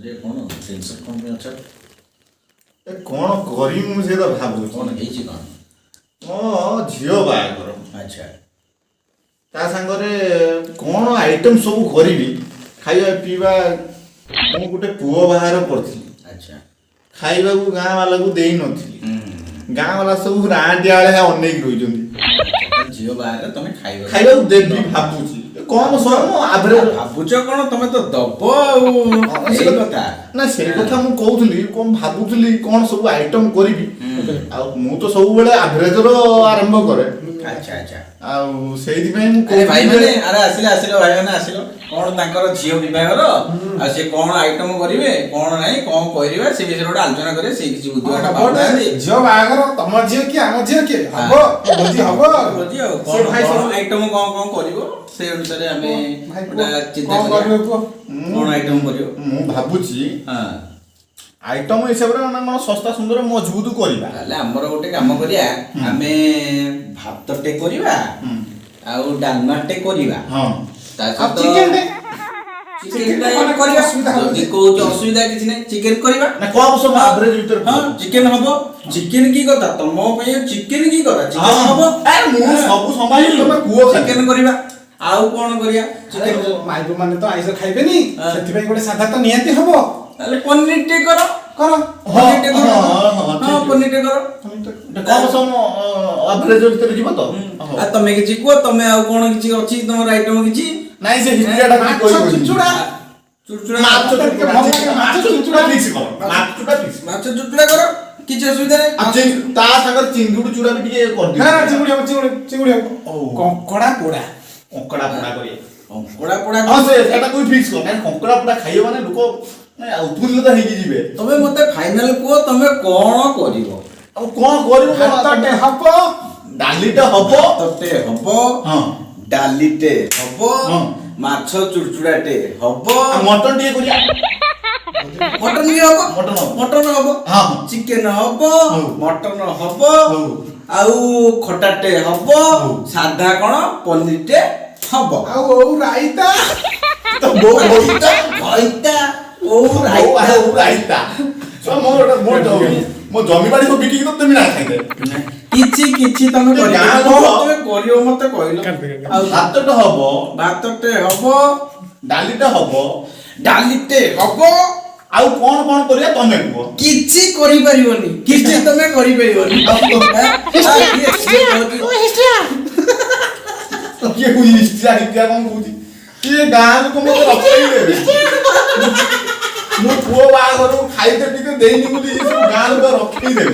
रे कौन टेंशन कौन में अच्छा ଏ କ'ଣ କରିବି ମୁଁ ସେଇଟା ଭାବୁଛି। कौन ହେଇଛି କଣ? ମୋ ଝିଅ ବାହାଘର, अच्छा ତା ସାଙ୍ଗରେ କ'ଣ ଆଇଟମ୍ ସବୁ କରିବି, ଖାଇବା ପିଇବା। ମୁଁ ଗୋଟେ ପୁଅ ବାହାଘର କରିଥିଲି, अच्छा ଖାଇବାକୁ ଗାଁ ବାଲାକୁ ଦେଇନଥିଲି। ଗାଁ ବାଲା ସବୁ ରାଁଟିଆ ବେଳେ ଅନେଇକି ରହିଛନ୍ତି। ଝିଅ ବାହାରେ ତମେ ଖାଇବ ଖାଇବାକୁ ଦେବି ଭାବୁଛି, କମ ସମ ଆଭରେଜ। ଭାବୁଛ କଣ ତମେ ତ ଦବ ଆଉ ସେଇ କଥା ନା ସେଇ କଥା ମୁଁ କହୁଥିଲି, କ'ଣ ଭାବୁଥିଲି କ'ଣ ସବୁ ଆଇଟମ୍ କରିବି। ଆଉ ମୁଁ ତ ସବୁବେଳେ ଆଭରେଜର ଆରମ୍ଭ କରେ। ଆଚ୍ଛା ଆଚ୍ଛା ଆଉ ସେଇଥିପାଇଁ ମୁଁ ଆରେ ଭାଇ ମାନେ କହୁଥିଲି ଆରେ ଆସିଲ ଭାଇ ମାନେ ଆସିଲ କଣ ତାଙ୍କର ଝିଅ ବିବାହର ଆଉ ସେ କଣ ଆଇଟମ କରିବେ କଣ ନାହିଁ କଣ କରିବା ସେ ବିଷୟରେ ଗୋଟେ ଆଲୋଚନା କରିବେ ସେଇ କିଛି ବୁଦ୍ଧିବାଟା ପାଉନାହାନ୍ତି। ଝିଅ ବାହାଘର ତମ ଝିଅ କି ଆମ ଝିଅ କି ହବ ଭୋଜି ହବ ଭୋଜି ଆଉ ସେ କଣ ଭାଇ କଣ ସବୁ ଆଇଟମ କଣ କରିବ ସେଇ ଅନୁସାରେ ଆମେ ଭାଇ ଗୋଟେ ଚିନ୍ତା କଣ କରିବା କରିବ କୁହ। କଣ ଆଇଟମ କରିବ। ମୁଁ ଭାବୁଛି ହଁ ଆଇଟମ୍ ହିସାବରେ ମାନେ କ'ଣ ଶସ୍ତା ସୁନ୍ଦର ମଜବୁତ କରିବା। ତାହେଲେ ଆମର ଗୋଟେ କାମ କରିବା ଆମେ ଭାତଟେ କରିବା ଆଉ ଡାଲମାଟେ କରିବା ହଁ ତା ଆଉ ସହିତ ଚିକେନ ଚିକେନ ମାନେ କରିବା ଅସୁବିଧା ହଉଛି। ଯଦି କହୁଛ ଅସୁବିଧା କିଛି ନାହିଁ ଚିକେନ କରିବା ନା କମ ସମ ଆଭରେଜ ଭିତରେ ହଁ ଚିକେନ ହବ ଚିକେନ କି କଥା ତମ ପାଇଁ ଚିକେନ କି କଥା ଚିକେନ ହଁ। ହବ ଆରେ ମୁଁ ସବୁ ସମ୍ଭାଳି ତମେ କୁହ ଖାଲି। ଚିକେନ କରିବା ଆଉ କଣ କରିବା ଚିକେନ ମାଇପ ମାନେ ତ ଆଇଁଷ ଖାଇବେନି ହଁ। ସେଥିପାଇଁ ଗୋଟେ ସାଧା ତ ନିହାତି ହବ। ତାହେଲେ ପନିର ଟେ କର କର ପନିର ଟେ କର ହଁ, ହଁ ଠିକ ପନିର ଟେ କର କମ ସମ ଆଭରେଜ ଭିତରେ ଯିବ ତ। ଆଉ ତମେ କିଛି କୁହ ତମେ ଆଉ କଣ କିଛି ଅଛି ତମର ଆଇଟମ କିଛି ନାଇଁ ସେ ହିଷ୍ଟ୍ରିଟା ମାଛ ଚୁଚୁଡା ଚୁଡ଼ଚୁଡ଼ା ମାଛ ଟିକେ ଭଲ ଲାଗେ, ମାଛ ଚୁଚୁଡା ଫିକ୍ସ କର। ମାଛଟା ଫିକ୍ସ। ମାଛ ଚୁଡ଼ଚୁଡ଼ା କର କିଛି ଅସୁବିଧା ଆଉ ନାହିଁ ତା ସାଙ୍ଗରେ ଚିଙ୍ଗୁଡ଼ି ଚୂଡ଼ା ବି ଟିକେ କରିଦିଅ। ନା ନା ଚିଙ୍ଗୁଡି ହବ ଚିଙ୍ଗୁଡି ହବ ହଉ। କଙ୍କଡା ପୋଡା କଙ୍କଡ଼ା ପୋଡ଼ା କରିବା। କଙ୍କଡ଼ା ପୋଡ଼ା ହଁ ସେଟା କୋଉ ଫିକ୍ସ କର, କାରଣ କଙ୍କଡ଼ା ପୋଡ଼ା ଖାଇବ ମାନେ ଲୋକ ମାନେ ଉତ୍ଫୁଲ୍ଲିତ ହେଇକି ଯିବେ। ତମେ ମତେ ଫାଇନାଲ କୁହ ତମେ କଣ କରିବ ଆଉ କ'ଣ କରିବୁ ଭାତଟେ ହବ ଡାଲିଟା ହବ। ଭାତଟେ ହବ ହଁ ଡାଲିଟେ ହବ ହଁ। ମାଛ ଚୁଡ଼ଚୁଡ଼ାଟେ ହବ ଆଉ ମଟନ ଟିକେ କରିବା। ମଟନ ବି ହବ ମଟନ ହବ। ମଟନ ହବ ହଁ। ଚିକେନ ହବ ହଉ। ମଟନ ହବ ହଉ। ଆଉ ଖଟାଟେ ହବ ହଉ। ସାଧା କଣ ପନିରଟେ ହବ ଆଉ ଓଉ ରାଇତା ତ ବୋଉ ରାଇତା ରାଇତା ଓଉ ରାଇତା ଆଉ ରାଇତା। ମୋ ଜମି ବାଡ଼ି ସବୁ ବିକିକି ତ ତେମି ନା ଖାଇଦେ। କିଛି କିଛି ତମେ ଏ କରିବ ଗାଁ କଣ ଲୋକ- ତମେ କରିବ ମତେ କହିଲ ଆଉ ଭାତଟା ହବ, ଭାତଟେ ହବ ଡାଲିଟା ହବ, ଡାଲିଟେ ହବ ଆଉ କ'ଣ କରିବା ତମେ କୁହ। କିଛି କରିପାରିବନି କିଛି ତମେ କରିପାରିବନି କିଏ କହୁଛି ହିଷ୍ଟ୍ରିଆ ହିଷ୍ଟ୍ରିଆ କ'ଣ କହୁଛି? କିଏ ଗାଁ ଲୋକ ମତେ ରଖେଇ ଦେବେ। ମୋ ପୁଅ ବାହାଘରକୁ ଖାଇତେ ଟିକେ ଦେଇନି ବୋଲି ଏ ସବୁ ଗାଁ ଲୋକ ରଖେଇ ଦେବେ।